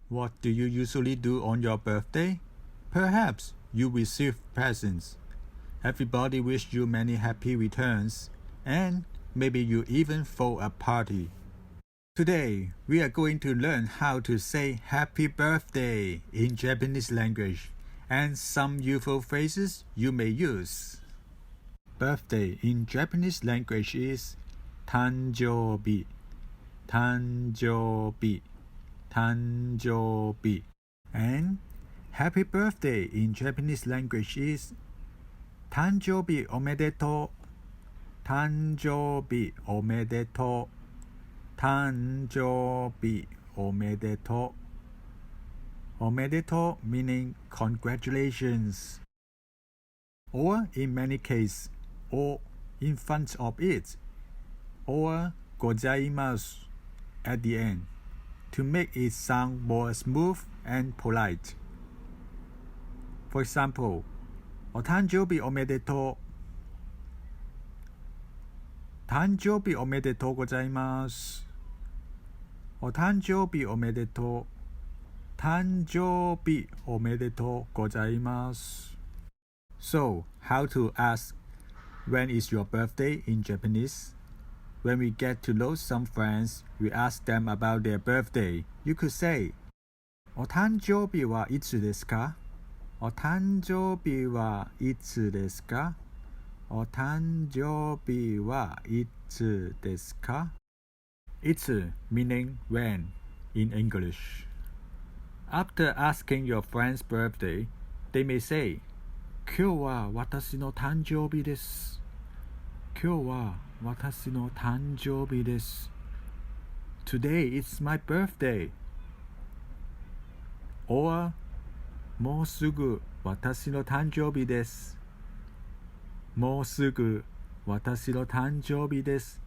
What do you usually do on your birthday? Perhaps you receive presents. Everybody wish you many happy returns, and maybe you even throw a party. Today, we are going to learn how to say happy birthday in Japanese language and some useful phrases you may use. Birthday in Japanese language is 誕生日、誕生日、誕生日. And happy birthday in Japanese language is 誕生日おめでとう、誕生日おめでとう、誕生日おめでとう。おめでとう meaning congratulations. Or in many cases, or in front of it, or ございます at the end, to make it sound more smooth and polite. For example, お誕生日おめでとう。誕生日おめでとうございます。お誕生日おめでとう。誕生日おめでとうございます。So, how to ask when is your birthday in Japanese? When we get to know some friends, we ask them about their birthday. You could say, お誕生日はいつですか？お誕生日はいつですか？お誕生日はいつですか？ いつ meaning when in English. After asking your friend's birthday, they may say, 今日は私の誕生日です。今日は私の誕生日です。Today is my birthday. Or もうすぐ私の誕生日です。もうすぐ私の誕生日です。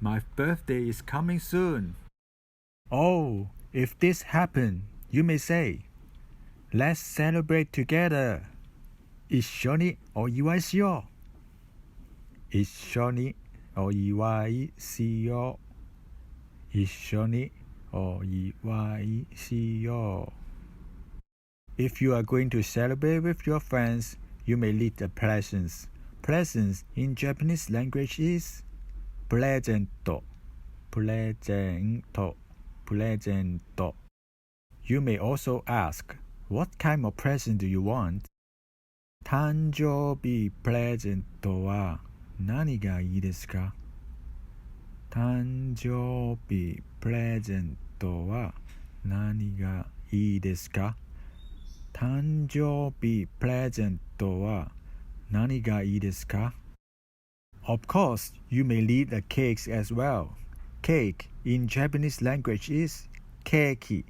My birthday is coming soon. Oh, if this happened, you may say, Let's celebrate together. 一緒にお祝いしよう。一緒にお祝いしよう。一緒にお祝いしよう。If you are going to celebrate with your friends, you may lead the presents. Presents in Japanese language is プレゼント、プレゼント、プレゼント。You may also ask, What kind of present do you want? 誕生日プレゼントは何がいいですか？誕生日プレゼントは何がいいですか？誕生日プレゼントは何がいいですか？ Of course, you may lead the cakes as well. Cake in Japanese language is ケーキ、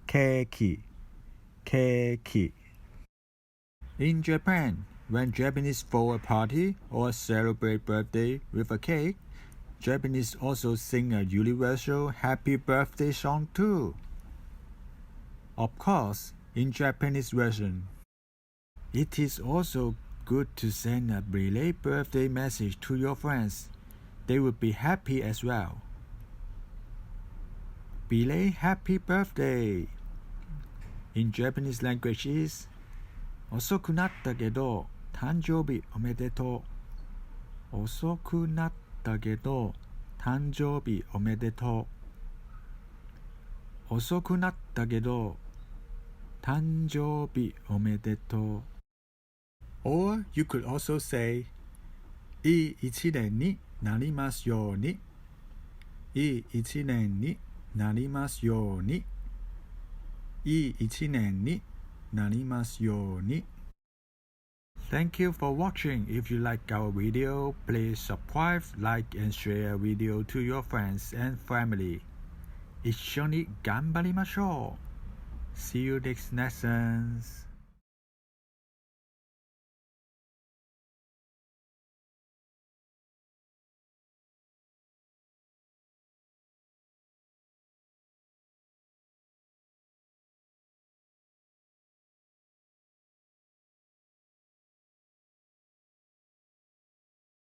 ケーキ、ケーキ。In Japan, when Japanese throw a party or celebrate birthday with a cake, Japanese also sing a universal happy birthday song too. Of course, in Japanese version. It is also good to send a belated birthday message to your friends. They would be happy as well. Belated happy birthday in Japanese language is 遅くなったけど誕生日おめでとう。遅くなったけど誕生日おめでとう。遅くなったけど誕生日おめでとう。Or you could also say いい一年になりますように。いい一年になりますように。いい一年になりますように。Thank you for watching. If you like our video, please subscribe, like, and share video to your friends and family. 一緒に頑張りましょう。See you next lessons.